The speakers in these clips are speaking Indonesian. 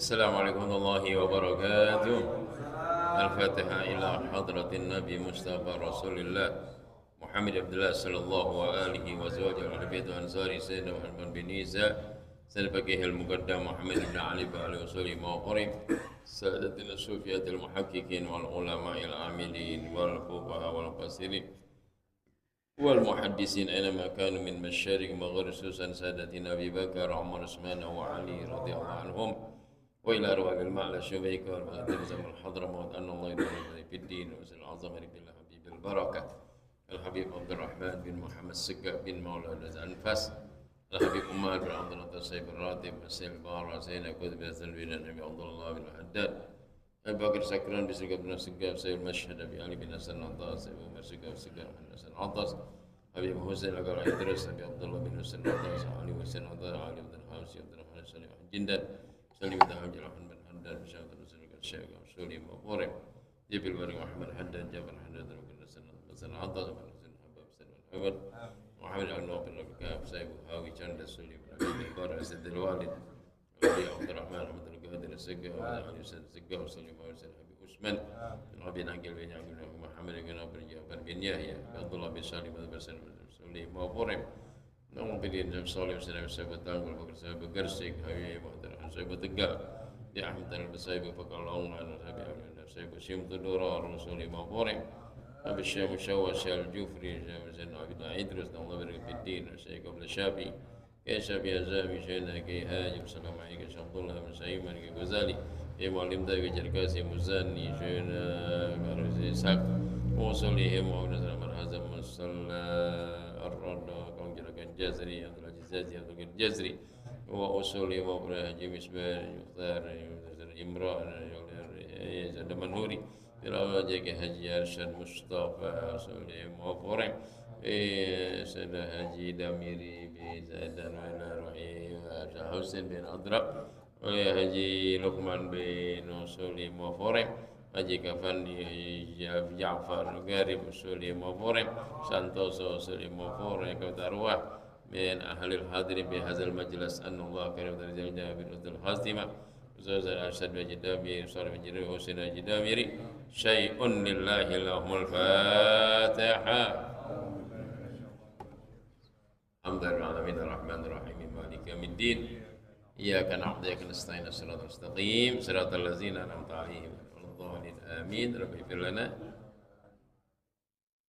السلام عليكم ورحمة الله وبركاته. الفاتحة إلى حضرة النبي مصطفى رسول الله محمد عبد الله صلى الله وآله وزوجه والبيت وأنصاره سيدنا محمد بن عيسى سيد فقيه المقدم محمد بن علي وآله وصحبه وقرب سادتنا الصوفية المحققين والعلماء العاملين والفقهاء والمفسرين والمحدثين أينما كانوا من مشارق مغرب خصوصا سادتنا أبي بكر وعمر عثمان وعلي رضي الله عنهم وإلى أرواح المعلى شبيك والمقدم زمن الحضرموت أن الله يدعو في الدين وسل العظم رب الله حبيب البركة الحبيب عبد الرحمن بن محمد السقا بن مولانا الأنفاس الحبيب أمال بن عبد الله السيف الراتب السيف البارة سيدنا كتب بن النبي عبد الله بن الحداد أبي بكر سكران بسقا بن السقا سيف المشهد أبي علي بن حسن العطاس أبي عمر سقا وسقا بن حسن العطاس أبي حسين أقرأ إدريس أبي عبد الله بن حسن العطاس علي حسين العطاس علي بن الحامسي عبد الرحمن سليم جندان سليم بن حمد بن حداد بشهادة رسول الشيخ سليم وقوري جبل بن محمد حداد جابر حداد بن حسن العطاس بن حسن حباب سليم الحبد محمد بن نوف بن الكعب سيف هاوي جند سليم بن البر أسد الوالد علي عبد الرحمن أحمد القادر السقا علي حسين السقا وسليم حسين حبيب عثمان بن أبي ناقل بن عبد محمد بن أبي جعفر بن يحيى عبد الله بن سالم بن سليم وقوري نعم بدين جم صالح سلام سبب تانغول بكر سبب قرسك هاي مهدر سبب تقال يا أحمد البسايب فقال الله عن سبب سيم تدورا رسول ما بورم أبي الشام مشوى شال الجوفري زين عبد عيدرس الله بارك في الدين شيخ قبل شابي كي شابي أزامي شينا كي هاجم سلام عليك شيخ عبد الله بن سعيد كي غزالي كي معلم ده كجركاسي مزاني شينا كارزي ساق وصليهم وابن من هذا مصلى الرد كون جركان جزري عبد العزيز عبد الجزري وأصولي وابن جيمس بن يختار إمران زاد منوري بلا جاك حجي أرشد مصطفى أصولي وفورم سيد حجي دميري بزادان وإلى روحي حسين بن أضرب وحجي لقمان بن أصولي وفورم Haji Kafandi Ja'far Garib Usuli Mawfurem Santoso Usuli Mawfurem Kautarwah min ahlil hadirin bi hazal majlis annallahu karim darajatnya bin udul hastimah Zazal Asyad wa Jidamiri Sari wa Jidamiri Husin wa Jidamiri Syai'un lillahi lahumul fatiha Alhamdulillah alamin ar-Rahman ar-Rahim Maliki yawmiddin Iyyaka na'budu wa iyyaka nasta'in Shiratal mustaqim Shiratal ladzina an'amta 'alaihim Amin. Rabbi firlana.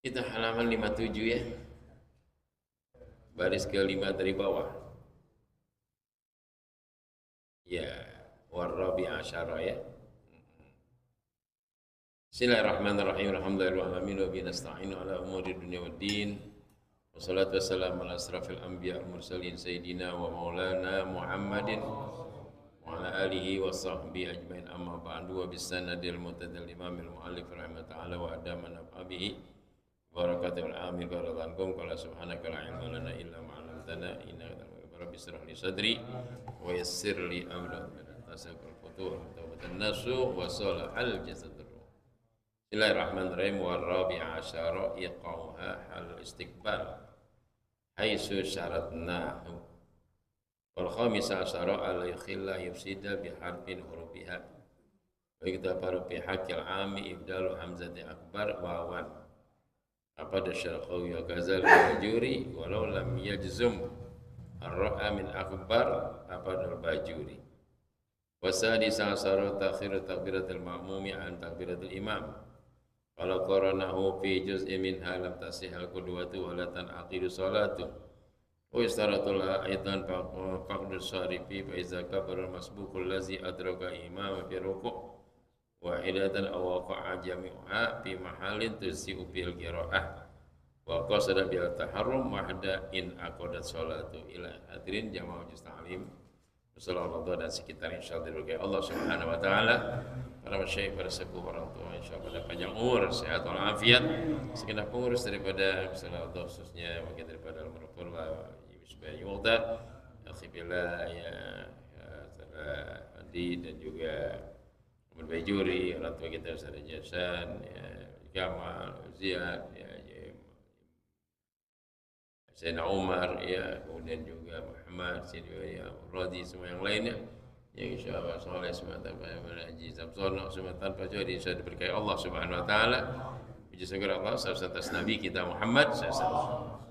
Kita halaman 57 ya. Baris kelima dari bawah. Ya, warabi asyara ya. Bismillahirrahmanirrahim. Alhamdulillahirabbil alamin wa bihi nasta'inu ala umuri dunya waddin. Wassalatu wassalamu ala asrafil anbiya wal mursalin sayyidina wa maulana Muhammadin وعلى آله وصحبه أجمعين أما بعد وبالسند المعتدل الإمام المؤلف رحمه تعالى وأدام نفع به بركة العامل ورضوانكم قال سبحانك لا علم لنا إلا ما علمتنا إنك أنت رب اشرح لي صدري ويسر لي أمري تسهل الفتوح وتوبة الناس وصلح الجسد الروح بسم الله الرحمن الرحيم والرابع عشر إيقاعها حال الاستقبال حيث شرطناه Wal-khamis asyara al-yakhilla yufsida biharfin hurufiha wa iktabaru bihaqil ami ibdalu hamzati akbar wawan apa dasyarqawi wa gazal bajuri walau lam yajzum ar-ra'a min akbar apa dal bajuri wasadi asyara takhiru takbiratul ma'mumi an takbiratul imam kalau qaranahu fi juz'in min halam tasihal qudwatu walatan aqidu salatu wa istaratul aidan faqdu syarifi fa iza kabara masbuqul ladzi adraka imam fi ruku' wahidatan aw waqa'a jami'uha fi mahallin tusi'u bil qira'ah wa qasada bil taharrum wahda in aqadat salatu ila hadirin jamaah ta'lim sallallahu dan sekitar insyaallah diberkahi Allah Subhanahu wa taala para masyayikh para sepuh orang tua insyaallah pada panjang umur sehat walafiat segenap pengurus daripada masalah khususnya mungkin daripada al-marhum Yusbani Muqdad Akhibila ya Andi dan juga Muhammad Bajuri orang tua kita Ustaz Jasan ya Gamal Ziyad ya Sayyidina Umar ya kemudian juga Muhammad Sayyidina ya Radi semua yang lainnya yang insyaallah soleh semata haji samsona semua tanpa jadi saya diberkahi Allah Subhanahu wa taala. Puji syukur Allah atas Nabi kita Muhammad SAW.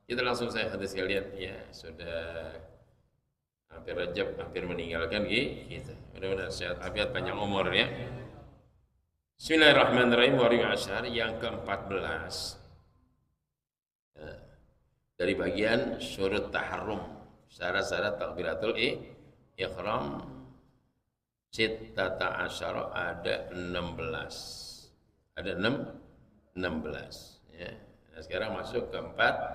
Kita langsung saya hadis kalian ya, sudah hampir Rajab, hampir meninggalkan kita. Mudah-mudahan sehat afiat panjang umur ya. Bismillahirrahmanirrahim. Wari Asyar yang ke-14 dari bagian syurut taharrum, syarat-syarat takbiratul ihram. Sittata asyara ada 16. Ada 16 ya. Nah, sekarang masuk ke 14.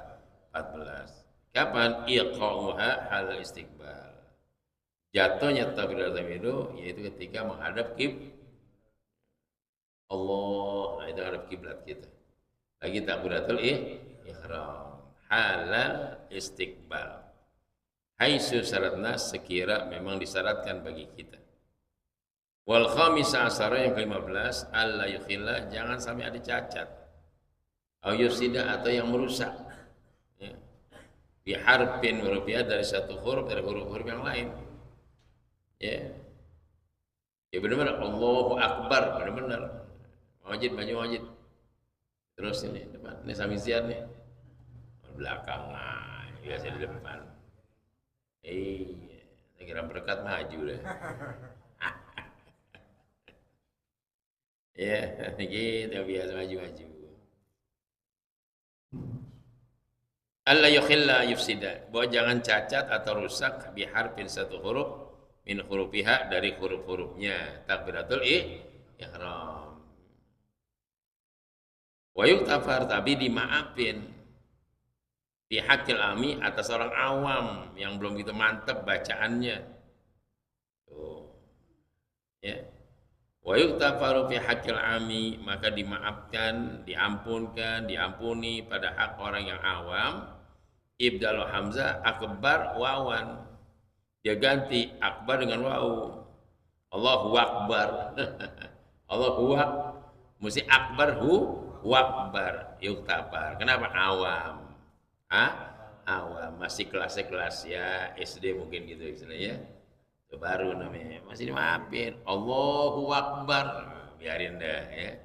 Kapan iqa'uha hal istiqbal? Jatuhnya takbiratul ihram itu yaitu ketika menghadap Allah, nah itu hadap kiblat kita. Lagi takbiratul ihram halal istiqbal. Haitsu syaratna sekira memang disyaratkan bagi kita. Wal khamisa asyara yang ke-15 alla yukhilla, jangan sampai ada cacat. Au yufsida atau yang merusak. Ya. Bi harfin rupiah dari satu huruf dari huruf-huruf yang lain. Ya. Ya benar-benar Allahu Akbar, benar-benar. Wajib, maju wajib. Terus ini depan, ini samizian nih. Belakang, nah, biasa di depan. Saya kira berkat maju deh. Ya, gitu biasa maju-maju. Alla yukhilla yufsida, bahwa jangan cacat atau rusak biharfin satu huruf min hurufiha dari huruf-hurufnya takbiratul ihram. Wa yuktafar, tapi dimaafin fi hakil ami atas orang awam yang belum gitu mantap bacaannya. Tuh. Ya. Wa yuktafaru fi hakil ami, maka dimaafkan, diampunkan, diampuni pada hak orang yang awam. Ibdalu hamzah akbar wawan, dia ganti akbar dengan waw. Allahu akbar. Allahu akbar, mesti akbar wakbar yuktafar. Kenapa awam? Awam, masih kelas-kelas ya SD mungkin gitu istilahnya. Itu baru namanya, masih dimaafin. Allahu akbar, biarin dah ya.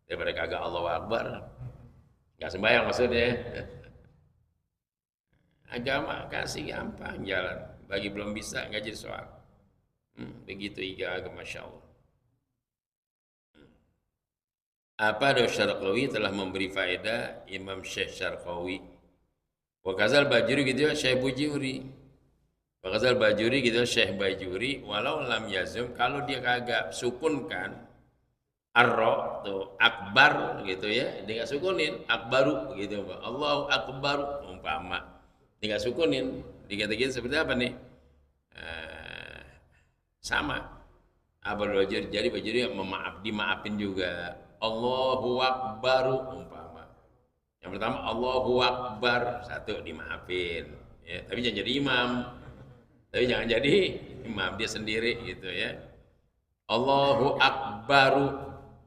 Daripada kagak Allahu akbar, nggak sembahyang maksudnya. Agama kasih gampang jalan, bagi belum bisa nggak jadi soal. Begitu iga agama, masya Allah. Apa ada Syarqawi telah memberi faedah Imam Syekh Syarqawi. Wa kazal Bajuri gitu ya Syekh Bujuri. Wa kazal Bajuri gitu ya Syekh Bajuri, walau lam yazum, kalau dia kagak sukunkan arro tuh akbar gitu ya, dia enggak sukunin akbaru gitu Pak. Allahu akbar umpama. Dia enggak sukunin, dikata-kata seperti apa nih? Sama. Abal Bajuri, jadi Bajuri dimaafin juga. Allahu akbaru umpama. Yang pertama Allahu akbar, satu dimaafin ya, tapi jangan jadi imam. Tapi jangan jadi imam, dia sendiri gitu ya. Allahu akbaru,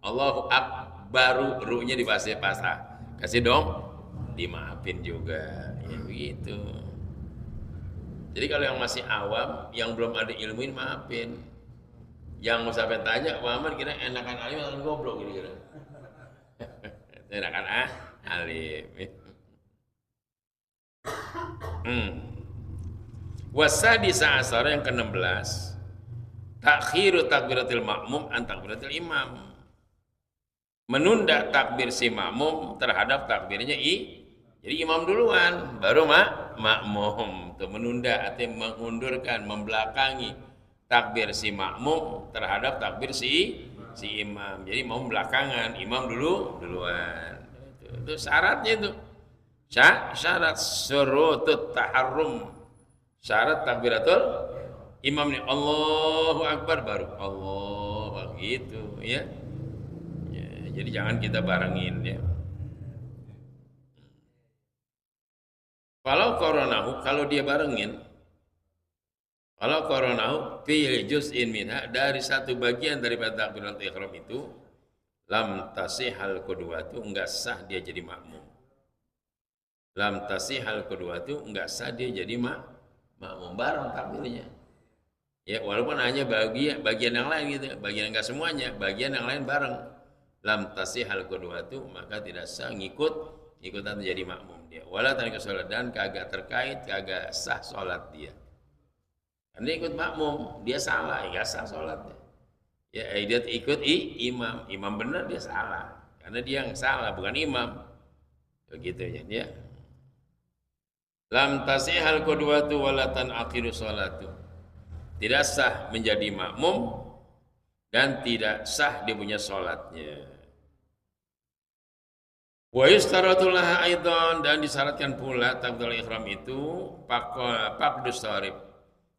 Allahu akbaru, ru-nya dibasih pasah. Kasih dong, dimaafin juga. Ya begitu. Jadi kalau yang masih awam, yang belum ada ilmuin maafin. Yang sampai tanya, Muhammad kira enakan alim atau goblok kira-kira? Enakan alim. Wasadisa asar yang ke-16 takhiru takbiratil makmum an takbiratil imam, menunda takbir si makmum terhadap takbirnya jadi imam duluan baru makmum. Itu menunda artinya mengundurkan, membelakangi takbir si makmum terhadap takbir si imam. Jadi mau belakangan, imam duluan. Itu syaratnya itu. Syarat syurutut taharrum. Syarat takbiratul imam nih Allahu akbar baru Allah gitu ya. Jadi jangan kita barengin ya. Kalau dia barengin, kalau koronahu fi juz'in minha, dari satu bagian daripada takbiratul ihram itu, lam tasihal qudwatu, enggak sah dia jadi makmum. Lam tasihal qudwatu, enggak sah dia jadi makmum bareng takbirnya. Ya, walaupun hanya bagian yang lain gitu, bagian enggak semuanya, bagian yang lain bareng. Lam tasihal qudwatu, maka tidak sah ikutan jadi makmum dia. Wala tarika salat, dan kagak terkait, kagak sah salat dia. Karena dia ikut makmum, dia salah, enggak sah salatnya. Ya, dia ikut imam, imam benar dia salah. Karena dia yang salah, bukan imam. Begitu ya. Lam tasihal qudwatu wala tanqidu salatu. Tidak sah menjadi makmum dan tidak sah dia punya sholatnya. Wa yustaratu laha aidan, dan disyaratkan pula takbiratul ihram itu faqdus sharif.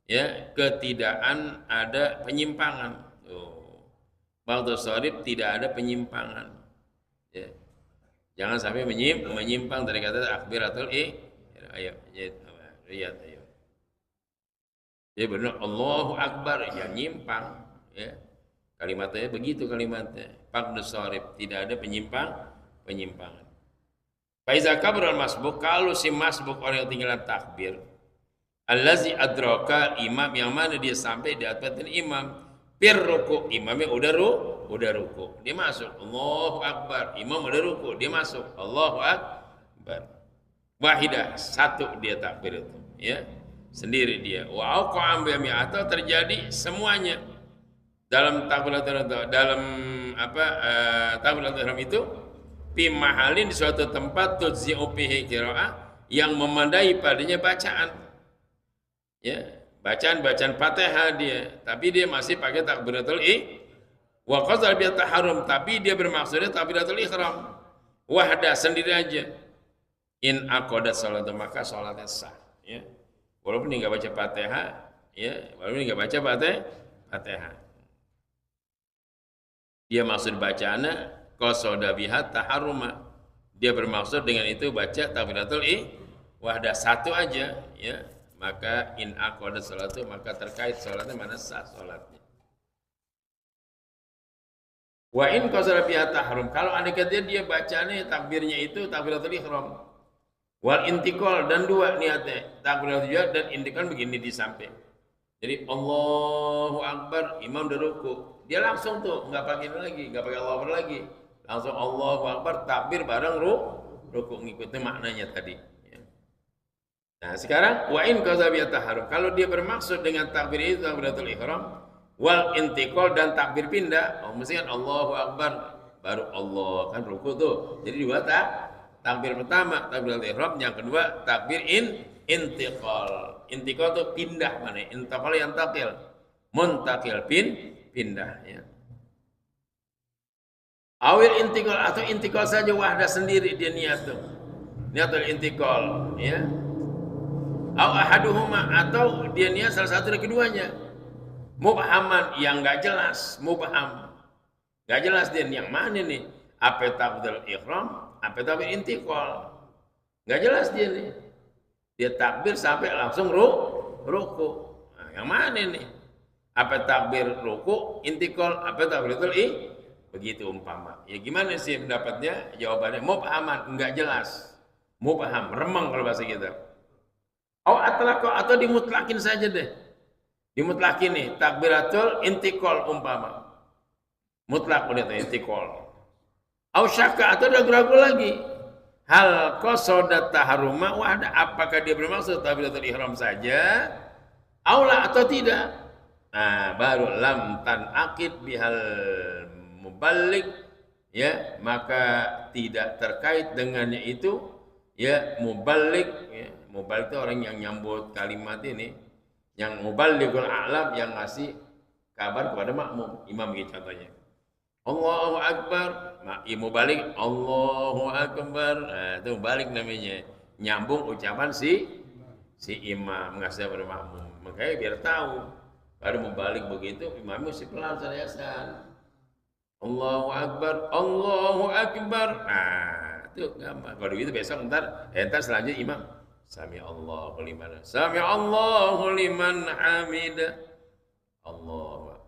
Ya, ketidakan ada penyimpangan. Faqdus sharif, tidak ada penyimpangan. Ya. Jangan sampai menyimpang dari kata takbiratul ihram. Ayo. Ya benar, Allahu Akbar, ya nyimpang, ya. Kalimatnya begitu kalimatnya. Faqdus sharif, tidak ada penyimpangan. Faiza kabral masbuk, kalau si masbuk orang yang tinggalan takbir, allazi adraka imam, yang mana dia sampai di atas imam, pir ruku, imamnya udah ruku, dia masuk, Allahu Akbar, imam udah ruku, dia masuk, Allahu Akbar. Wahidah, satu dia takbir itu, ya. Sendiri dia. Wa auqa'am bi atau terjadi semuanya dalam takbiratul ihram itu fi mahalin, di suatu tempat tudzi'u fihi qiraah, yang memandai padanya bacaan. Ya, bacaan Fatihah dia, tapi dia masih pakai takbiratul wa qasal bi taharrum, tapi dia bermaksudnya takbiratul ihram. Wahda, sendiri aja. In aqadat salatu, maka salatnya sah, ya. Walaupun dia nggak baca Fatihah, ya, walaupun dia nggak baca Fatihah. Dia maksud bacaannya qasada biha taharruma. Dia bermaksud dengan itu baca takbiratul wahda, satu aja, ya. Maka in aqadat salatu, maka terkait salatnya, mana sah salatnya. Wa in qasada biha tahrum, kalau ada kata dia bacanya takbirnya itu takbiratul ihram. Wal intikal, dan dua niatnya, takbiratul ihram dan intikal begini di samping. Jadi Allahu Akbar, imam udah ruku, dia langsung tuh nggak pakai Allahu Akbar lagi, langsung Allahu Akbar, takbir bareng ruku, ngikutin maknanya tadi. Nah sekarang wa in qazabiyat taharrum, kalau dia bermaksud dengan takbir itu takbiratul ihram, wal intikal, dan takbir pindah, mesti kan Allahu Akbar baru Allah, kan ruku tuh, jadi dua takbir pertama takbiratul ihram, yang kedua takbir intikal. Intikal itu pindah, mana? Intikal yang takil, muntakil, pindah, ya. Awil intikal, atau intikal saja wahda, sendiri dia niatul intikal, ya. Aw ahaduhuma, atau dia niat salah satu dari keduanya. Mubhaman, yang nggak jelas, mubham, nggak jelas dia yang mana nih, apa takbiratul ihram, apa takbir intikal, nggak jelas dia nih. Dia takbir sampai langsung ruku. Nah, yang mana nih? Apa takbir ruku, intikal, apa takbiratul begitu umpama. Ya gimana sih pendapatnya? Jawabannya mubhaman, enggak jelas. Mubham, remeng kalau bahasa kita. Atau dimutlakin saja deh. Dimutlakin nih, takbiratul intikal umpama. Mutlak udah intikal. Syakka, atau udah ragu lagi. Hal qasada taharruma wahda, apakah dia bermaksud takbiratul ihram saja aula atau tidak. Nah baru lam tanaqid bihal muballigh, ya, maka tidak terkait dengannya itu, ya, muballigh, ya. Muballigh itu orang yang nyambut kalimat ini, yang muballighul a'lam, yang ngasih kabar kepada makmum, imam gitu contohnya. Allahu Akbar, imu balik Allahu Akbar, nah, itu balik namanya, nyambung ucapan si imam ngasih kepada makmum, makanya biar tahu kalau mau balik begitu imamnya si pelan seriusan, Allahu Akbar, Allahu Akbar, nah itu gampang. Kalau begitu besok ntar selanjutnya imam Sami Allahu liman hamidah,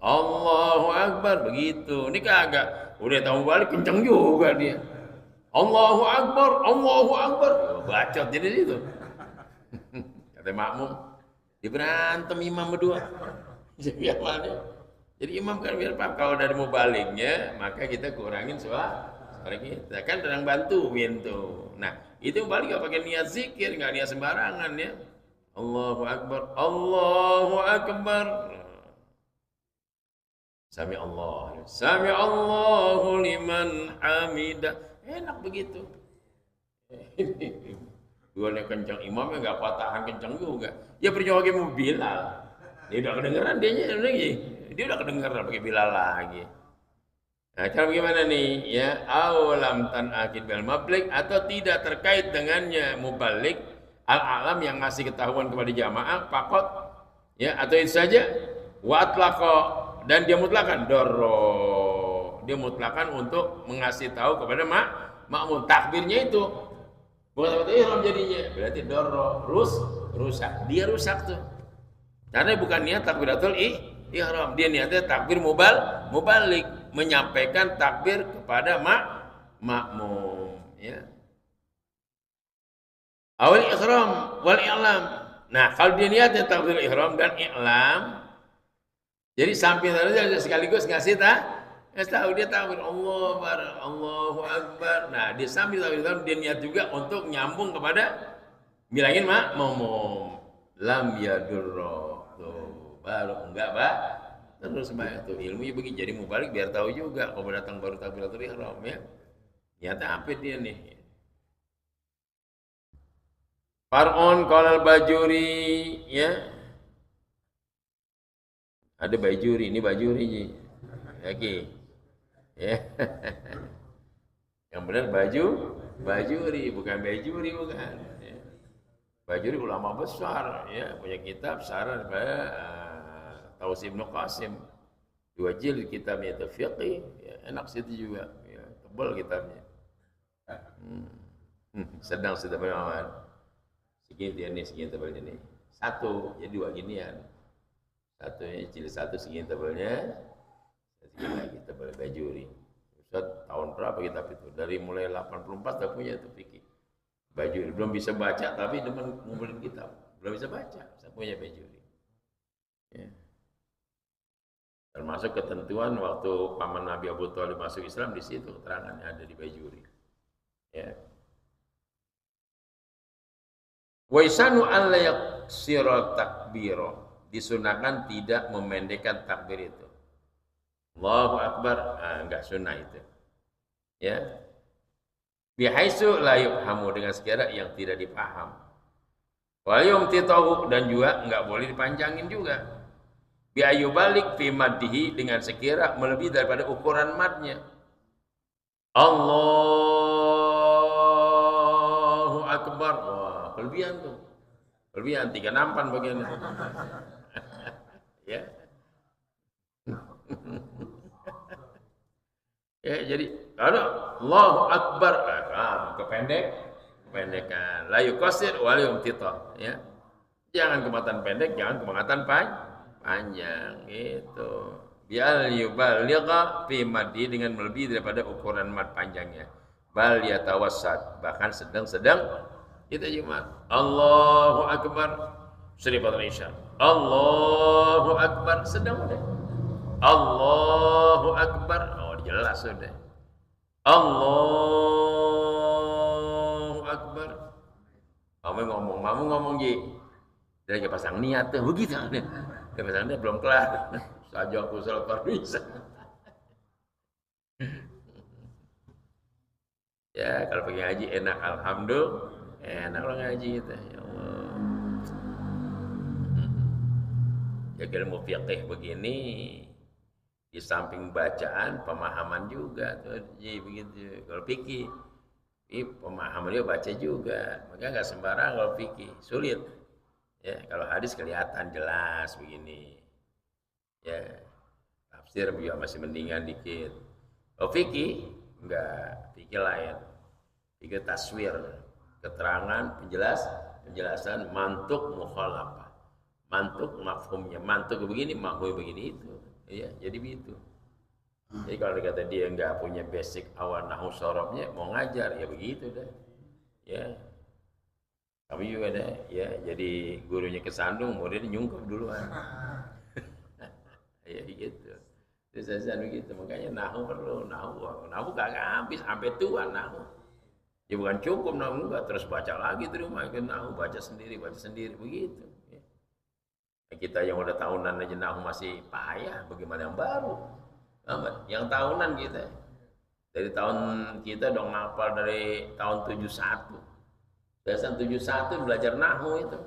Allahu Akbar, begitu. Ini kagak, udah tahu balik kenceng juga dia. Allahu Akbar, bacot jadi itu. Kata makmum, diberantem imam berdua. Jadi amalnya. Jadi imam kan biar paham. Kalau dari mubaliknya, maka kita kurangin suara kita. Kan sedang bantuin tuh. Nah, itu balik gak pakai niat zikir, nggak niat sembarangan ya. Allahu Akbar, Allahu Akbar. Sami Allahu liman hamidah. Enak begitu. Duanya kencang, imamnya nggak kuat tahan kencang juga. Ya percuma pakai mobil. Dia udah kedengeran dia udah kedengeran pakai Bilal lagi. Nah, cara bagaimana nih? Ya, awalam tan akid bil mablik atau tidak terkait dengannya mubalik al-alam yang ngasih ketahuan kepada jamaah pakot ya atau itu saja wa atlaqa dan dia mutlakan dorro. Dia mutlakan untuk mengasih tahu kepada makmum takbirnya itu. Bukan seperti ihram jadinya. Berarti dorro rusak. Dia rusak tuh. Karena bukan niat takbiratul ihram, dia niatnya takbir mubalik, menyampaikan takbir kepada makmum ya. Awal ihram wal i'lam. Nah, kalau dia niatnya takbir ihram dan i'lam, jadi samping tadi sekaligus ngasih tahu dia takbir Allahu Akbar. Nah, dia sambil takbir dia niat juga untuk nyambung kepada bilangin makmum lam yadurra. Tuh, baru enggak terus banyak tuh ilmunya begini. Jadi mau balik biar tahu juga kalau datang baru takbiratul ihram ya. Nyata apa dia nih? Far'un qalal bajuri ya. Ada bajuri, ini bajuri oke. Ya. Yang benar bajuri bukan bajuri bukan. Ya. Bajuri ulama besar ya, punya kitab saran daripada Taus Ibnu Qasim. 2 jilid kitabnya itu fiqih, ya, enak situ juga, ya, tebal kitabnya. Sedang teman-teman. Segini dia nih, segini tebalnya nih. 1, jadi 2 ginian. Satunya jilid 1 segini tebalnya, segini lagi tebal bajuri. Ustaz, tahun berapa kitab itu? Dari mulai 84 udah punya itu fikih. Bajuri belum bisa baca tapi demen ngumpulin kitab, belum bisa baca, saya punya bajuri ya. Termasuk ketentuan waktu paman Nabi Abu Thalib masuk Islam, di situ keterangannya ada di bajuri ya. Wa isanu alla yaksira takbiro, disunahkan tidak memendekkan takbir itu. Allahu Akbar, enggak sunnah itu ya. Bihaisu la yufhamu, dengan sekira yang tidak dipaham. Wa yumtitahu, dan juga enggak boleh dipanjangin juga. Bi ayyubalik fi maddihi, dengan sekira melebihi daripada ukuran madnya. Allahu Akbar. Wah, kelebihan tuh. Kelebihan 3 nampan bagian itu. Ya. Ya, jadi kalau Allahu Akbar kependekan. La yuqassir wa la yumtita ya. Jangan kematan pendek, jangan kematan panjang gitu. Bial yuballigha fi maddi, dengan melebihi daripada ukuran mad panjangnya. Bal yatawassat, bahkan sedang-sedang kita Jumat. Allahu Akbar Seribatul Isya. Allahu Akbar sedang udah. Allahu Akbar, oh jelas sudah. Allahu Akbar. Kamu ngomong Ji. Dia lagi pasang niat tuh begitu. Dia pasang niat belum kelar. Saja aku salat fardu. Ya, kalau pergi ngaji enak, alhamdulillah. Enak lah ngaji kita. Ya Allah. Ya ilmu fiqih begini, di samping bacaan, pemahaman juga tuh, jadi begitu. Kalau fikih, pemahaman dia baca juga, maka nggak sembarang kalau fikih, sulit. Ya, kalau hadis kelihatan jelas begini. Ya, tafsir juga masih mendingan dikit. Kalau fikih, enggak, fikih lain. Fikih taswir, keterangan, penjelasan, mantuk mukhalafah. Mantuk mafhumnya, mantuk begini, mafhum begini itu. Iya, jadi begitu. Jadi kalau dikata dia nggak punya basic awal nahwu sorobnya, mau ngajar ya begitu deh. Ya, kami juga deh. Ya, jadi gurunya kesandung, muridnya nyungkep duluan. Ya gitu. Terus saya begitu, makanya nahu perlu, nahu gak habis sampai tua nahu. Ya bukan cukup nahu enggak, terus baca lagi di rumah, nahu baca sendiri begitu. Ya. Kita yang udah tahunan aja nahu masih payah, bagaimana yang baru? Amat, yang tahunan kita. Dari tahun kita dong ngapal dari tahun 71. Biasanya 71 belajar nahu itu.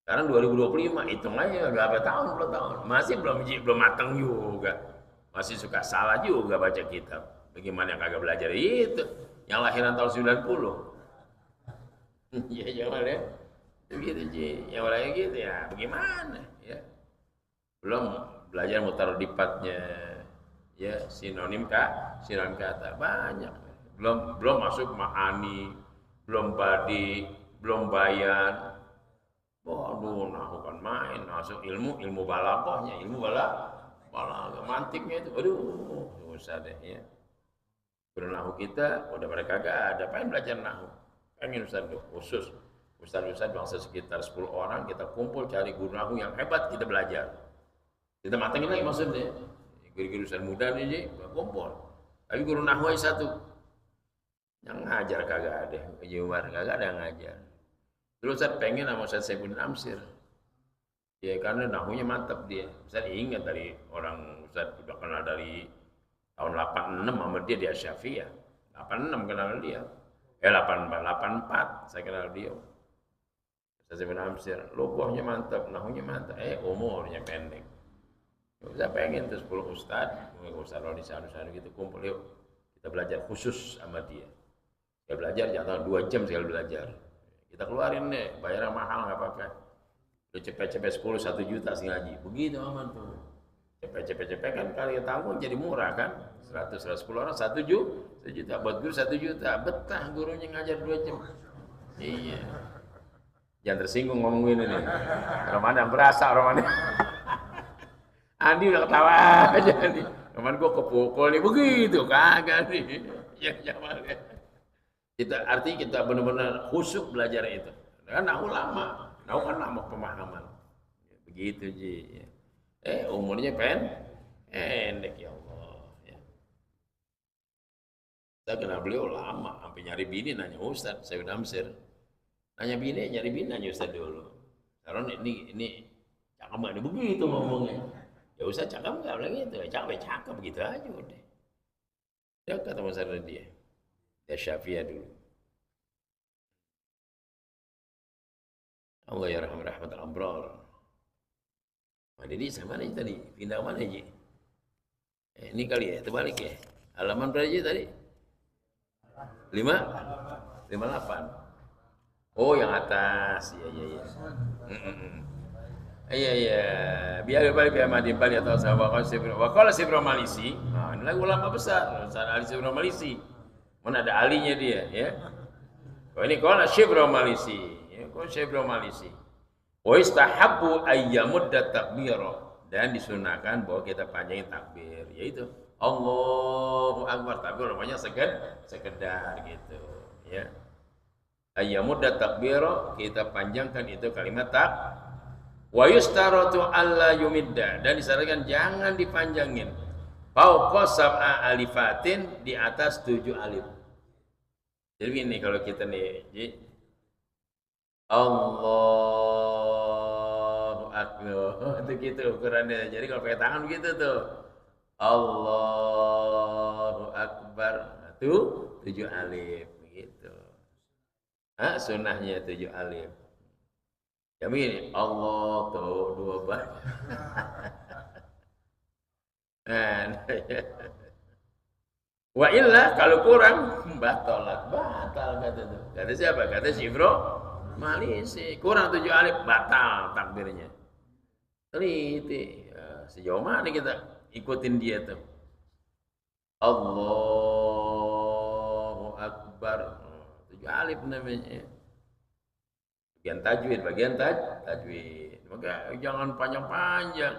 Sekarang 2025, hitung aja berapa tahun, belum tahun. Masih belum matang juga. Masih suka salah juga baca kitab. Bagaimana yang kagak belajar itu? Yang lahiran tahun 90. Ya jangan ya. Begitu Ji. Yang lain gitu ya, bagaimana ya? Belum belajar mutar dipatnya. Ya, sinonim kata banyak. Belum masuk ma'ani, belum badi, belum bayan. Waduh, nahu kan main, masuk ilmu balaghahnya, balaghah mantiknya itu. Aduh, susah deh ya. Guru nahu kita udah mereka kagak ada, pengen belajar nahu. Pengen Ustaz khusus. Ustaz bangsa sekitar 10 orang kita kumpul cari guru nahu yang hebat, kita belajar. Kita matengin lagi maksudnya. Guru-guru Ustaz muda nih kumpul. Tapi guru nahu aja satu. Yang ngajar kagak ada, kagak ada yang ngajar. Terus Ustaz pengen sama Ustaz Saifuddin Amsir. Ya karena nahunya mantap dia. Ustaz ingat dari orang Ustaz udah kenal dari tahun 86 sama dia di Asyafiyah. 86 kenal dia. 84 saya kenal dia. Ustaz Saifuddin Amsir, logohnya mantap, nahunya mantap. Umurnya pendek. Saya pengen tuh 10 Ustaz Rodi Sanu gitu kumpul yuk. Kita belajar khusus sama dia. Saya belajar jangan 2 jam sekali belajar. Kita keluarin deh, bayarnya mahal nggak apa-apa. Udah cepet-cepet 1 juta sih ngaji. Begitu aman tuh. Cepet kan kali tanggung jadi murah kan. 110 orang 1 juta. Buat guru 1 juta. Betah gurunya ngajar 2 jam. Iya. Jangan tersinggung ngomong ini nih. Ramadan berasa Ramadan. Andi udah ketawa aja nih. Kemarin gua kepukul nih begitu kagak nih. Ya jangan ya. Artinya kita benar-benar khusyuk belajar itu. Kan nahu lama, nahu kan lama pemahaman. Begitu Ji. Umurnya pendek ya Allah. Ya. Saya kenal beliau lama, sampai nyari bini nanya Ustaz, saya udah Amsir. Nyari bini nanya Ustaz dulu. Karena ini cakep nggak begitu ngomongnya. Ya Ustaz cakep nggak bilang gitu, cakep begitu aja udah. Ya kata masalah dia. Ya Syafi'iyah dulu. Allah ya rahmat al-abrar. Mana ini sama aja tadi? Pindah mana aja? Ini kali ya, terbalik ya. Halaman berapa aja tadi? 58. Oh yang atas, iya. Iya. Biar Madin Bali atau sahabat Wakala Sibro Malisi. Nah, ini lagi ulama besar, Ustaz Ali Sibro Malisi. Mana ada alinya dia, ya. Ini kalau Sibro Malisi, ya, kalau Sibro Malisi. Wa istahabbu ayyamudda takbira, dan disunahkan bahwa kita panjangin takbir, yaitu Allahu Akbar, takbir namanya sekedar gitu, ya. Ayyamudda takbira, kita panjangkan itu kalimat tak. Wa yustaratu alla yumidda, dan disarankan jangan dipanjangin. Fauqa sab'a alifatin, di atas 7 alif. Jadi ini kalau kita nih, Allahu Akbar, itu gitu ukurannya. Jadi kalau pakai tangan begitu tuh, Allahu Akbar, itu 7 alif begitu. Sunnahnya 7 alif. Ya begini, Allah tuh 2 banyak. Wa illa kalau kurang batal kata siapa? Kata si Ibro Malisi, kurang 7 alif batal takbirnya. Teliti sejauh mana kita ikutin dia tuh. Allahu Akbar, 7 alif namanya. Bagian tajwid. Maka jangan panjang-panjang.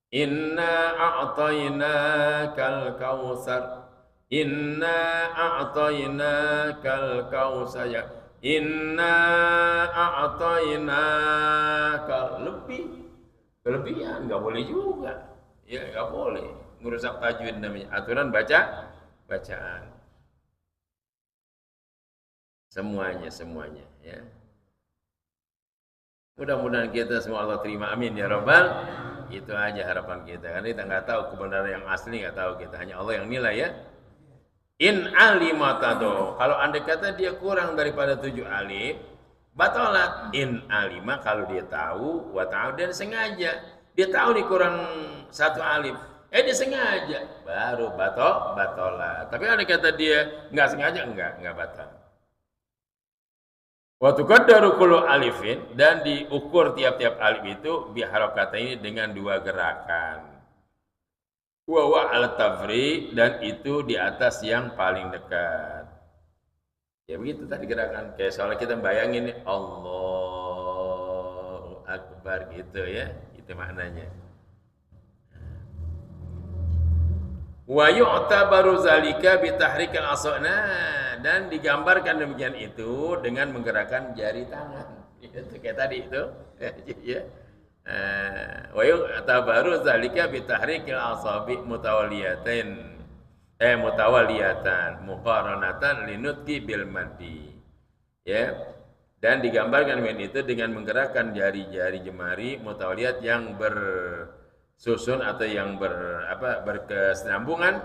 Inna a'tainakal kautsar. Inna a'tainakal kautsar. Inna a'tainakal, lebih kelebihan, nggak boleh juga. Ya nggak boleh ngerusak tajwid namanya. Aturan bacaan. Semuanya ya. Mudah-mudahan kita semua Allah terima, amin ya rabbal. Itu aja harapan kita. Karena kita nggak tahu kebenaran yang asli, nggak tahu kita, hanya Allah yang nilai ya. In alimatado, kalau andai kata dia kurang daripada 7 alif, batalat. In alima, kalau dia tahu, wa ta'ala, dan sengaja dia tahu nih kurang 1 alif, dia sengaja, baru batalat. Tapi andai kata dia nggak sengaja, nggak batal. Wa tuqaddaru kullu alifin, dan diukur tiap-tiap alif itu biharokata ini dengan 2 gerakan. Wa al-tafri, dan itu di atas yang paling dekat. Ya begitu tadi gerakan. Kayak soalnya kita bayangin Allahu Akbar gitu ya. Itu maknanya. Wa yu'tabaru zalika bitahrikal asana, dan digambarkan demikian itu dengan menggerakkan jari tangan. Itu kayak tadi itu. Ya. Wa yu'tabaru zalika bitahrikil asabi mutawaliyatan muqaranatan linutqi bil maddi. Ya. Dan digambarkan dengan itu dengan menggerakkan jari-jari jemari mutawaliyat yang bersusun atau yang berkesinambungan,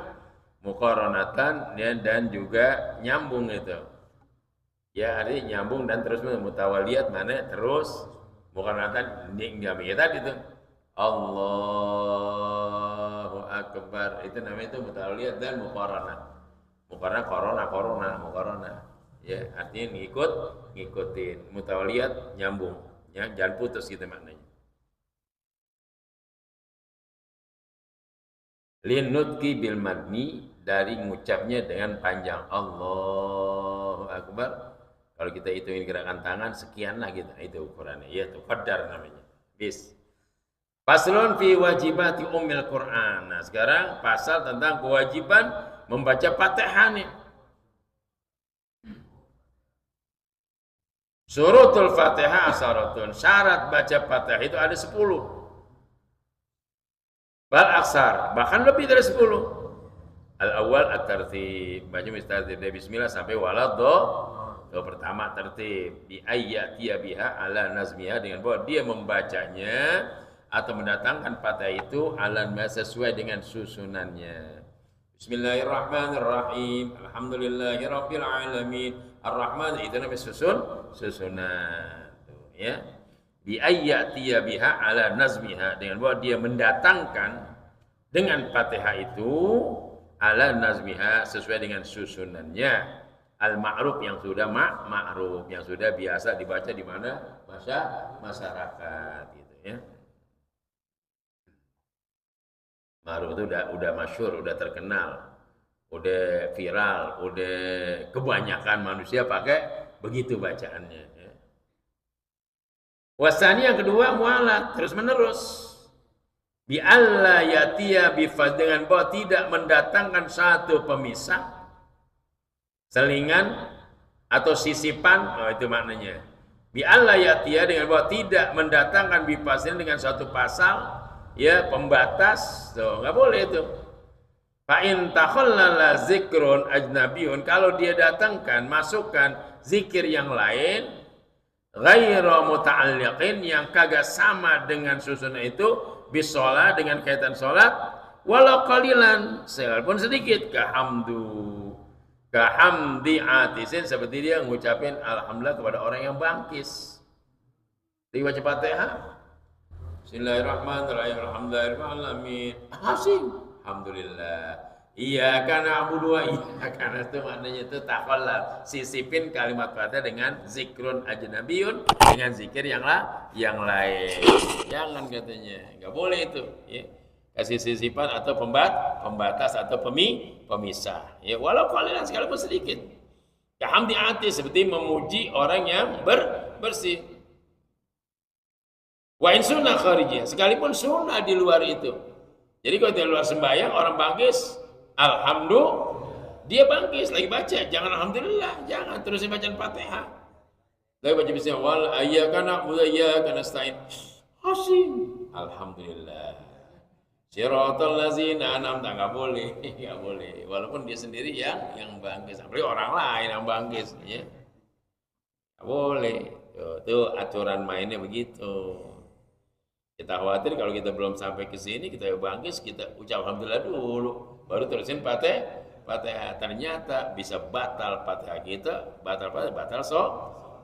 muqaranatan ya, dan juga nyambung itu. Ya, artinya nyambung dan terus mutawaliyat mana terus. Bukan nanti nggak tadi itu Allahu Akbar, itu namanya itu mutawaliyat dan muqaranah. Muqaranah ya, artinya ngikutin, mutawaliyat nyambung ya, jangan putus gitu maknanya. Linutqi bil madni, dari ngucapnya dengan panjang Allahu Akbar. Kalau kita hitungin gerakan tangan sekian lah gitu, itu ukurannya. Ya itu qadar namanya. Bis. Faslun fi wajibati ummil Quran. Nah, sekarang pasal tentang kewajiban membaca Fatihah nih. Surutul Fatihah asyaratun. Syarat baca Fatihah itu ada 10. Bal aksar, bahkan lebih dari 10. Al-awwal at-tartib. Baca dari bismillah sampai waladdo. Pertama tertib bi ayyatiya biha ala nazmiha, dengan bahwa dia membacanya atau mendatangkan Fatihah itu ala sesuai dengan susunannya. Bismillahirrahmanirrahim. Alhamdulillahirabbil alamin. Ar-Rahman, itu namanya susunan. Ya. Bi ayyatiya biha ala nazmiha, dengan bahwa dia mendatangkan dengan Fatihah itu ala nazmiha sesuai dengan susunannya. Al-ma'ruf, yang sudah ma'ruf, yang sudah biasa dibaca di mana masyarakat gitu ya. Ma'ruf itu udah masyhur, udah terkenal, udah viral, udah kebanyakan manusia pakai begitu bacaannya ya. Wasani, yang kedua, mualat, terus menerus. Bi alla yatiya bifaz, dengan bahwa tidak mendatangkan satu pemisah, selingan atau sisipan, itu maknanya. Bi alla yatiya, dengan bahwa tidak mendatangkan bifasin, dengan satu pasal ya, pembatas, tuh nggak boleh itu. Fa in takhallala zikrun ajnabiyun, kalau dia datangkan, masukkan zikir yang lain, ghairu muta'alliqin, yang kagak sama dengan susunan itu, bisolah, dengan kaitan salat, walau qalilan, sekalipun sedikit, kahamdi atisin, seperti dia ngucapin alhamdulillah kepada orang yang bangkis. Di baca Fatihah, Bismillahirrahmanirrahim, alhamdulillahirrahmanirrahim, alhamdulillah. Iya karena na'budu wa iyyaka nasta'in, itu maknanya itu takhallal, sisipin kalimat Fatihah dengan zikrun ajnabiyun, dengan zikir yang lain. Jangan, katanya nggak boleh itu ya. Kasih sisipan atau pembatas atau pemisah ya, walau qalilan, sekalipun sedikit. Kahamdi ati, seperti memuji orang yang bersih. Wa in sunnah kharijiyah, sekalipun sunnah di luar itu. Jadi kalau di luar sembahyang orang bangkis, alhamdulillah, dia bangkis lagi baca, jangan alhamdulillah, jangan terusin bacaan Fatihah. Lagi baca bismillah, wal iyyaka na'budu wa iyyaka nasta'in. Hasim. alhamdulillah. Siratal ladzina an'amta, nggak boleh, nggak boleh. Walaupun dia sendiri yang bangkis, apalagi orang lain yang bangkis, ya. Nggak boleh. Tuh aturan mainnya begitu. Kita khawatir kalau kita belum sampai ke sini, kita bangkis, kita ucap alhamdulillah dulu, baru terusin Fatihah. Ternyata bisa batal Fatihah kita, batal so.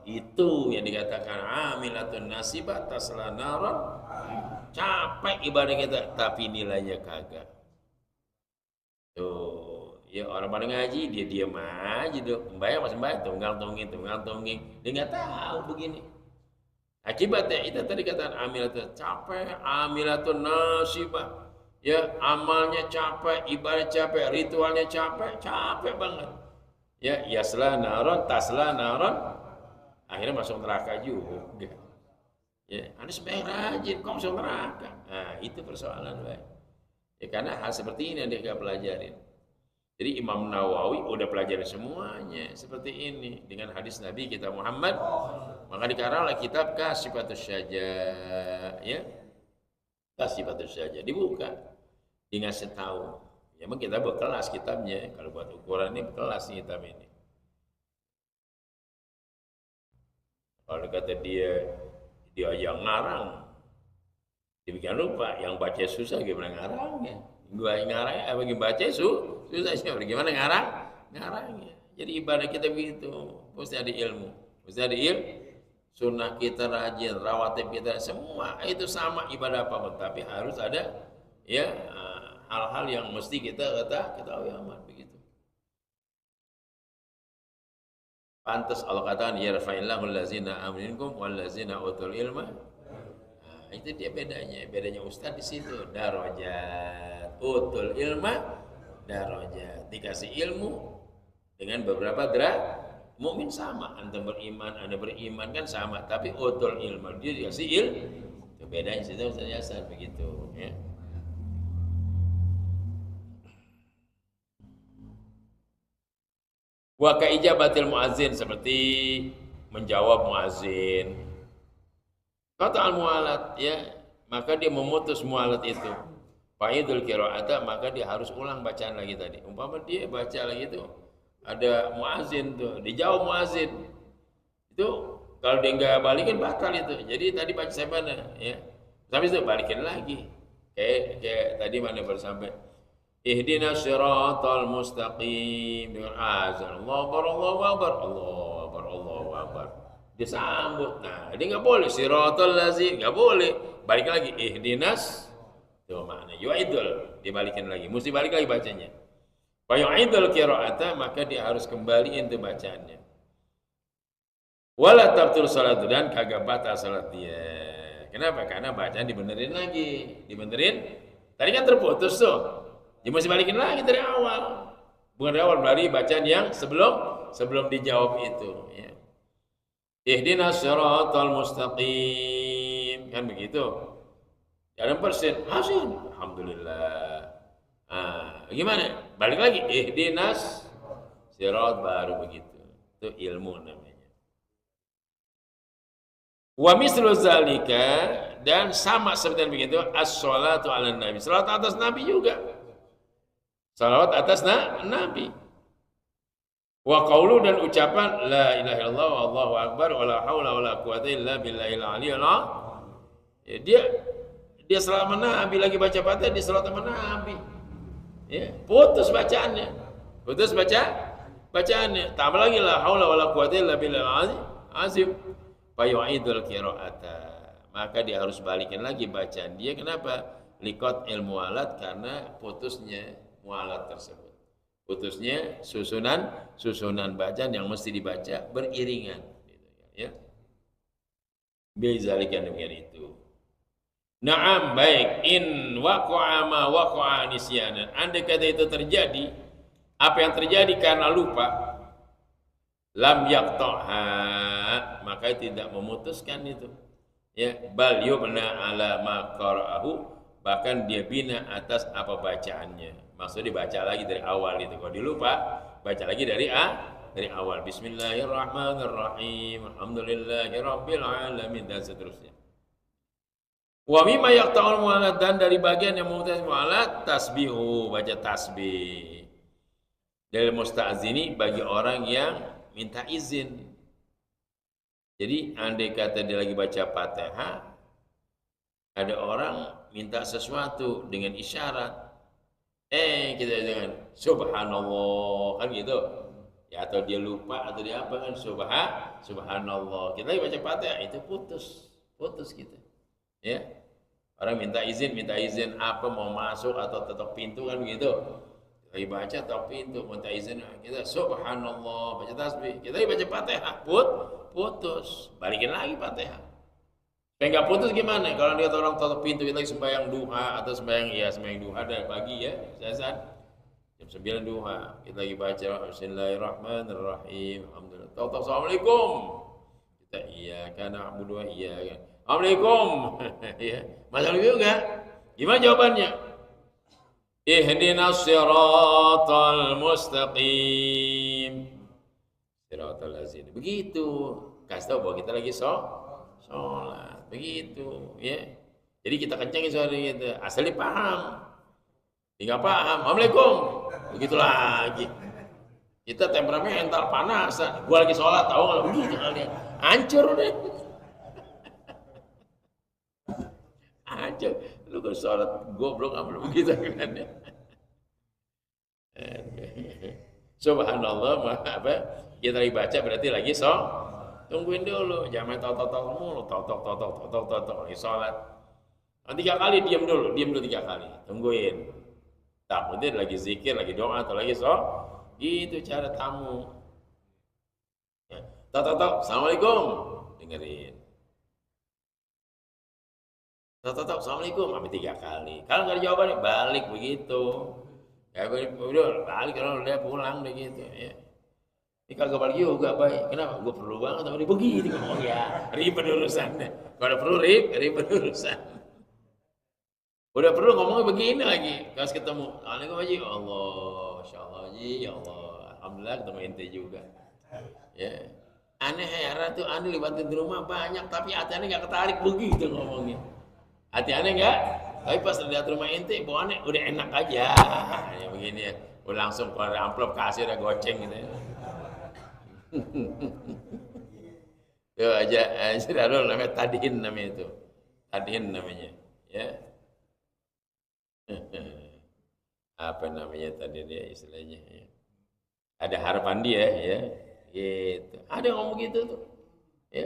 Itu yang dikatakan amilatun nasibah tasla naron. Capek ibadah kita, tapi nilainya kagak. Tuh, ya orang pada ngaji, dia diam aja tuh. Membayar masih bayar, tunggang tungging. Dia nggak tahu begini. Akibatnya itu tadi katakan amilatun capek, amilatun nasibah. Ya, amalnya capek, ibadah capek, ritualnya capek banget. Ya, yasla naron, tasla naron, akhirnya masuk neraka juga. Ya, Anda sebenarnya rajin, kok masuk neraka? Nah, itu persoalan, Pak. Ya, karena hal seperti ini yang dia gak pelajarin. Jadi Imam Nawawi udah pelajarin semuanya seperti ini dengan hadis Nabi kita Muhammad. Maka dikaranglah kitab Kasyifatus Syajaa, ya. Kasyifatus Syajaa dibuka, dia ngasih tahu. Ya, memang kita berkelas kitabnya. Kalau buat ukuran ini berkelas kitab ini. Kalau kata dia yang ngarang, dibikin lupa, yang baca susah gimana ngarangnya? Gua yang ngarang, apa yang baca susah siapa? Gimana ngarangnya? Jadi ibadah kita begitu, mesti ada ilmu, mesti ada sunnah kita rajin, rawatib kita semua itu sama ibadah apapun, tapi harus ada ya hal-hal yang mesti kita ketahui aman begitu. Pantas Allah katakan yarfa'illahu allazina amanu minkum wallazina utul ilma. Nah, itu dia bedanya ustaz di situ, darajat. Utul ilma darajat. Dikasih ilmu dengan beberapa derajat. Mukmin sama, Anda beriman kan sama, tapi utul ilma dia dikasih ilmu. Itu bedanya situ Ustaz begitu, ya. Wa kaijabatil muazzin, seperti menjawab muazzin. Kata al-mualat, ya, maka dia memutus mualat itu. Fa'idul qira'ata, maka dia harus ulang bacaan lagi tadi. Umpama dia baca lagi itu ada muazzin tuh, dijawab muazzin. Itu kalau dia enggak balikin batal itu. Jadi tadi baca saya mana, ya. Habis itu balikin lagi. Kayak tadi mana baru sampai ihdinas siratal mustaqim dengan azan Allahu akbar disambut. Nah, dia enggak boleh siratal lazim, enggak boleh. Balik lagi ihdinas, itu makna yu'idul, dibalikin lagi. Mesti balik lagi bacanya. Wa yu'idul qira'ata, maka dia harus kembaliin tuh bacaannya. Wala tabtul salat, dan kagak batal salat dia. Kenapa? Karena bacaan dibenerin lagi. Tadi kan terputus tuh. Dia mesti balikin lagi dari awal. Bukan dari awal, dari bacaan yang sebelum dijawab itu, ya. Ihdinas siratal mustaqim, kan begitu. Jangan persen, hasil, alhamdulillah. Gimana? Balik lagi, ihdinas sirat, baru begitu. Itu ilmu namanya. Wa mislu zalika, dan sama seperti begitu as-sholatu ala nabi, salat atas nabi juga. Salawat atas nabi. Wa qaulu, dan ucapan la ilaha illallah wallahu akbar wala haula wala quwata illa billahil aliyil azim. Ya, dia selama nabi lagi baca Fatihah, dia salat sama nabi. Ya, putus bacaannya. Tambah lagi la haula wala quwata illa billahil azim. Fayu'idul qira'ata, maka dia harus balikin lagi bacaan dia. Kenapa? Liqat ilmu alat, karena putusnya mualat tersebut. Putusnya susunan bacaan yang mesti dibaca beriringan, gitu, ya. Bizalika, demikian itu. Naam, baik. In waqa'a ma waqa'a nisyanan. Andai kata itu terjadi, apa yang terjadi karena lupa, lam yaqta'ha, maka tidak memutuskan itu, ya. Bal yubna ala ma qara'ahu, bahkan dia bina atas apa bacaannya. Maksudnya dibaca lagi dari awal itu. Kalau dilupa, baca lagi dari awal. Bismillahirrahmanirrahim, alhamdulillahirabbil alamin, dan seterusnya. Wa mimma yaqta'ul mu'alat, dan dari bagian yang memutus mu'alat tasbihu, baca tasbih. Dari musta'zini bagi orang yang minta izin. Jadi andai kata dia lagi baca Fatihah, ada orang minta sesuatu dengan isyarat, kita dengan subhanallah kan gitu. Ya atau dia lupa atau dia apa kan subhanallah. Kita lagi baca Fatihah itu putus gitu. Ya. Orang minta izin apa mau masuk atau ketok pintu kan gitu. Lagi baca ketok pintu, minta izin, kita subhanallah, baca tasbih. Kita lagi baca Fatihah, putus. Balikin lagi Fatihah. Supaya nggak putus gimana? Kalau lihat orang ketok pintu, kita lagi sembahyang duha atau sembahyang duha dari pagi ya, saat jam 9 duha. Kita lagi baca bismillahirrahmanirrahim. Alhamdulillah. Tahu assalamualaikum. Kita iya karena na'budu wa iyyaka. Assalamualaikum. Ya. Masalah juga. Gimana jawabannya? Ihdinas siratal mustaqim. Siratal ladzina. Begitu. Kasih tahu bahwa kita lagi sholat. Begitu, ya. Jadi kita kencengin suara kita. Asal dipaham. Tinggal paham. Assalamualaikum. Begitu lagi. Kita temperamental panasan. Gua lagi sholat, tahu nggak begitu kalian? Hancur deh. Aja lu kalau sholat goblok amal begitu kan ya. Subhanallah, apa kita lagi baca berarti lagi tungguin dulu, jangan tok mulu, tok lagi sholat. 3 kali diam dulu 3 kali, tungguin. Takutnya lagi zikir, lagi doa atau lagi gitu cara tamu. Ya. Tok, assalamualaikum, dengerin. Tok, assalamualaikum, sampai 3 kali. Kalau nggak ada jawabannya, balik begitu. Ya udah balik, kalau udah pulang deh gitu. Ya. Ini kagak balik juga, baik. Kenapa? Gue perlu banget sama dia begitu ngomong ya. Ribet urusannya. Kalau perlu ribet urusan. Udah perlu ngomongnya begini lagi. Kalau ketemu, assalamualaikum Haji, Allah, insyaallah Haji, ya Allah, alhamdulillah ketemu ente juga. Ya. Aneh heran tuh, aneh libatin di rumah banyak, tapi hati aneh nggak ketarik begitu ngomongnya. Hati aneh enggak? Tapi pas lihat rumah ente, bawaannya udah enak aja. Ya begini ya. Udah langsung keluar amplop kasih udah goceng gitu ya. Tuh aja lalu namanya tadiin namanya itu. Tadiin namanya, ya. Apa namanya tadi dia istilahnya ya. Ada harapan dia ya. Gitu. Ada yang ngomong gitu tuh. Ya.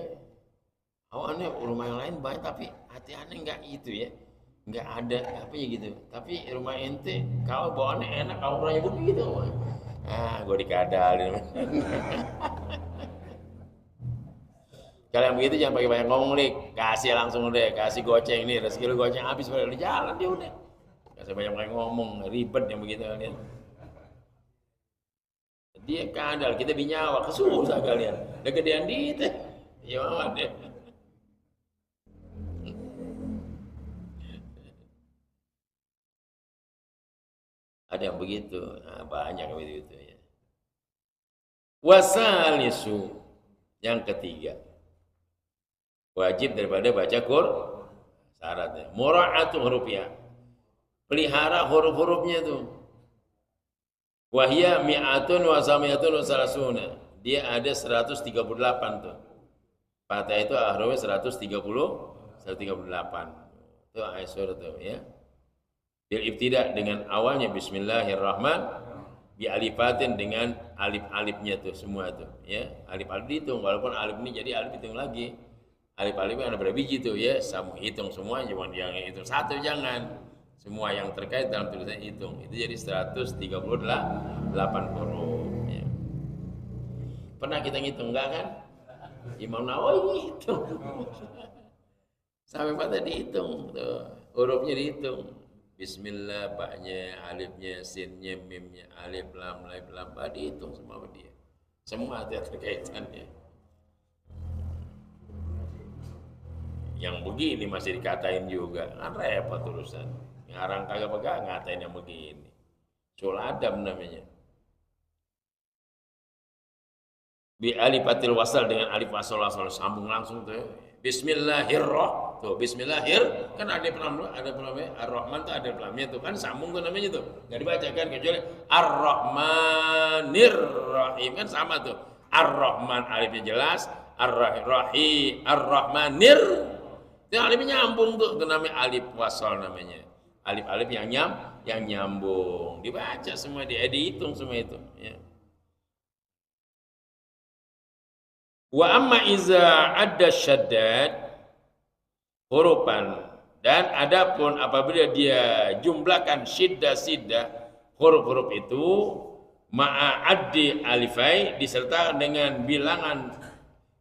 Aneh rumah yang lain banyak tapi hati aneh enggak gitu ya, enggak ada apa ya gitu. Tapi rumah ente kau bawaannya enak, kau orangnya begitu. Gue dikadalin. Kalau yang begitu jangan pakai banyak ngomong, kasih langsung deh, kasih goceng nih, rezeki lu goceng habis udah jalan dia udah. Kasih banyak ngomong, ribet yang begitu kalian. Dia kadal, kita binyawa, kesusah kalian. Udah gedean di teh. Ya mama deh. Ada yang begitu, banyak yang begitu ya. Wasalisu, yang ketiga, wajib daripada baca syaratnya. Mura'atu hurufnya, pelihara huruf-hurufnya tuh. Wahya mi'atun wa samiyatun wa salasuna, dia ada 138 tuh. Fatihah itu hurufnya 138. Itu ayat surat tuh ya. Bil ibtida dengan awalnya bismillahirrahmanirrahim, bi alifatin dengan alif-alifnya tuh semua tuh ya. Alif-alif dihitung, walaupun alif ini jadi alif hitung lagi. Alif-alifnya ada berapa biji tuh ya, sama hitung semua, cuma yang hitung satu jangan. Semua yang terkait dalam tulisan hitung. Itu jadi 138 huruf ya. Pernah kita ngitung enggak kan? Imam Nawawi ngitung. Sampai pada dihitung tuh, hurufnya dihitung. Bismillah, baknya, alifnya, sinnya, mimnya, alif, lam, dihitung semua dia. Semua ada terkaitannya. Yang begini masih dikatain juga, kan repot urusan. Ngarang kagak pegang, ngatain yang begini. Suladam namanya. Bi alifatil wasal dengan alif wasal sambung langsung tuh. Bismillahirrahmanirrahim. Tuh bismillahir kan ada pelam, Ar-Rahman tuh ada pelamnya tuh kan sambung tuh namanya tuh. Enggak dibacakan kecuali Ar-Rahmanir Rahim kan sama tuh. Ar-Rahman alifnya jelas, Ar-Rahmanir. Itu alifnya nyambung tuh, itu namanya alif wasal namanya. Alif-alif yang nyambung. Dibaca semua, dihitung semua itu, ya. Wa amma iza adda syaddad hurufan, dan adapun apabila dia jumlahkan siddah huruf-huruf itu ma'a addi alifai disertakan dengan bilangan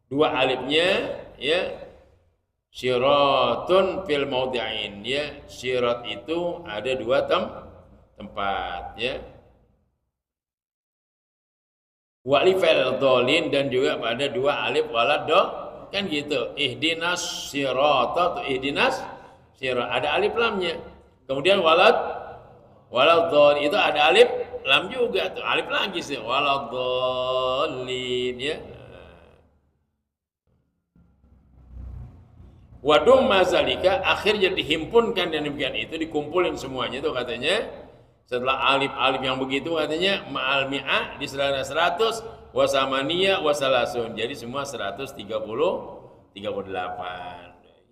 dua alifnya, ya, syiratun fil maudi'ain, ya, syirat itu ada dua tempat, ya. Wa alifal dhalin, dan juga pada dua alif walad do, kan gitu. Ihdinas sirata, ihdinas sirat ada alif lamnya. Kemudian walad dhalin itu ada alif lam juga tuh, alif lagi sih, walad dhalin, ya. Wa dumma zalika, akhirnya dihimpunkan dan demikian itu dikumpulin semuanya tuh katanya. Setelah alif-alif yang begitu katanya ma'al mi'ah di 100 wasamaniyah wasalasun, jadi semua 138.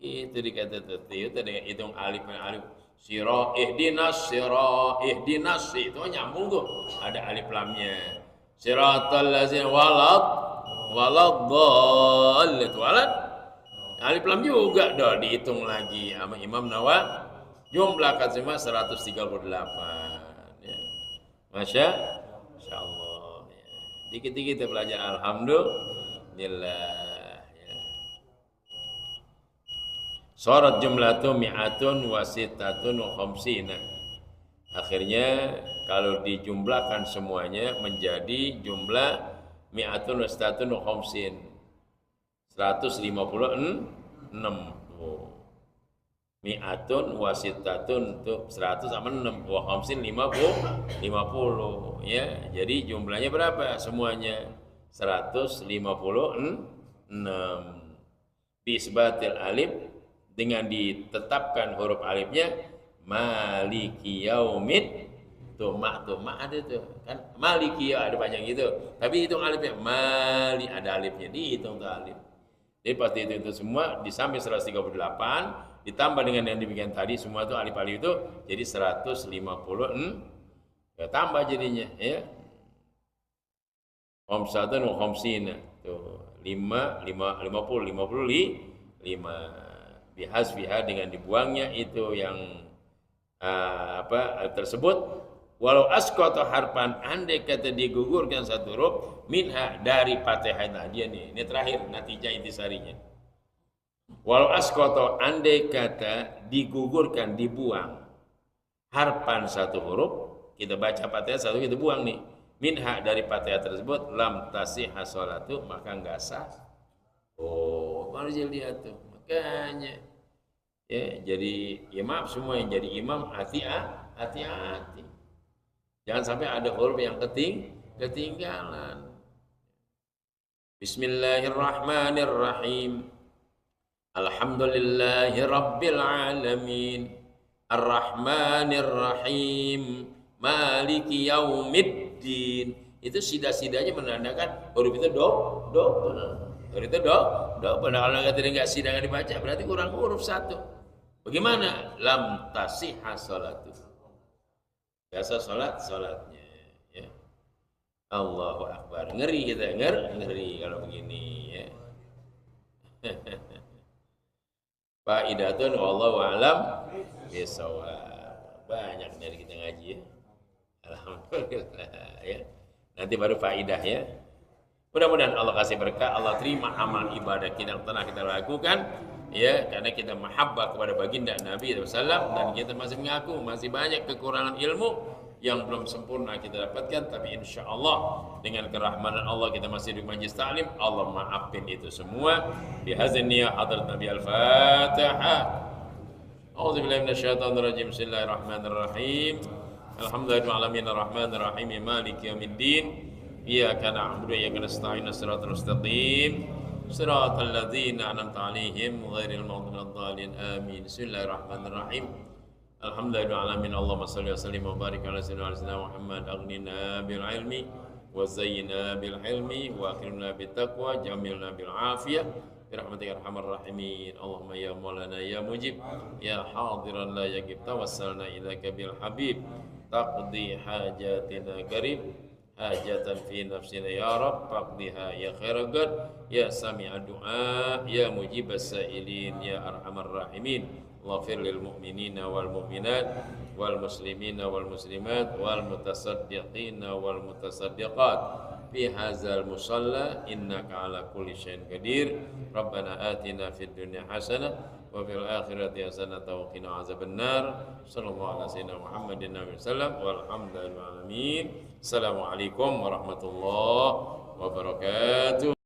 Itu dikata itu dengan hitung alif sira ihdinas itu nyambung tuh, ada alif lamnya. Siratal ladzina walad alif lam juga dah dihitung lagi sama Imam Nawawi, jumlahkan semua 138. Masya Allah, ya. Dikit-dikit kita belajar alhamdulillah, ya. Surat jumlatu mi'atun wa sittatun wa khamsina. Akhirnya kalau dijumlahkan semuanya menjadi jumlah mi'atun wa sittatun wa khamsin, 156. Mi'atun wasittatun tuh 100 sama 6, wa khamsin 50, ya. Jadi jumlahnya berapa semuanya? 156. Bisbatil alif, dengan ditetapkan huruf alifnya, maliki yaumid. Tuh ma ada tuh kan, maliki ya ada banyak gitu, tapi hitung alifnya mali, ada alifnya, dihitung tuh alif. Jadi pasti itu semua disampai 138 ditambah dengan yang demikian tadi semua itu alif-alif itu jadi 150, ya, tambah jadinya, ya. Khamsatun wa khamsina tuh 50 bihasbiha, dengan dibuangnya itu yang tersebut. Walau asqata harfan, andai kata digugurkan satu huruf minha dari Fatihah dia nih. Ini terakhir natijah intisarinya. Walau asqata, andai kata digugurkan, dibuang harfan satu huruf, kita baca Fatihah satu, kita buang nih minha dari Fatihah tersebut, lam tasihha sholatu, maka enggak sah. Oh, baru lihat tuh. Makanya ya, jadi ya maaf semua yang jadi imam, hati-hati. Jangan sampai ada huruf yang ketinggalan. Bismillahirrahmanirrahim. Alhamdulillahi rabbil alamin. Ar-Rahmanir-Rahim. Maliki yaumiddin. Itu sida-sidanya menandakan huruf itu double. Huruf itu double. Kalau tidak sidangan dibaca berarti kurang huruf satu. Bagaimana? Lam tasihha sholatu. Biasa sholatnya, ya. Allahu Akbar. Ngeri kita, ngeri kalau begini, ya. Faidatun wallahu a'lam bishawab. Banyak dari kita ngaji, ya. Alhamdulillah, ya. Nanti baru faidah, ya. Mudah-mudahan Allah kasih berkah, Allah terima amal ibadah kita yang telah kita lakukan, ya, karena kita mahabbah kepada baginda Nabi SAW, dan kita masih mengaku masih banyak kekurangan ilmu yang belum sempurna kita dapatkan, tapi insya Allah dengan kerahmanan Allah kita masih di majlis ta'lim, Allah maafin itu semua. Bihazin niyah hadrat Nabi Al-Fatihah. A'udzubillahi minasyaitonirrajim. Bismillahirrahmanirrahim. Alhamdulillahirabbil alamin arrahmanirrahim maliki yaumiddin. Iyyaka na'budu wa iyyaka nasta'in. Shiratal mustaqim. صراط الذين أنعمت عليهم غير المغضوب عليهم الضالين آمين. بسم الله الرحمن الرحيم. الحمد لله العالمين. اللهم صل وسلم وبارك على سيدنا محمد. أغننا بالعلم وزينا بالحلم وأكرمنا بالتقوى جملنا بالعافية برحمتك يا أرحم الراحمين. اللهم يا مولانا يا مجيب يا حاضرا لا يجب توسلنا إليك بالحبيب تقضي حاجاتنا قريب حاجة في نفسنا يا رب تقضيها يا خير قد يا سامع الدعاء يا مجيب السائلين يا أرحم الراحمين. اغفر للمؤمنين والمؤمنات والمسلمين والمسلمات والمتصدقين والمتصدقات في هذا المصلى إنك على كل شيء قدير. ربنا آتنا في الدنيا حسنة وفي الآخرة حسنة وقنا عذاب النار. صلى الله على سيدنا محمد النبي وسلم والحمد لله العالمين. السلام عليكم ورحمة الله وبركاته.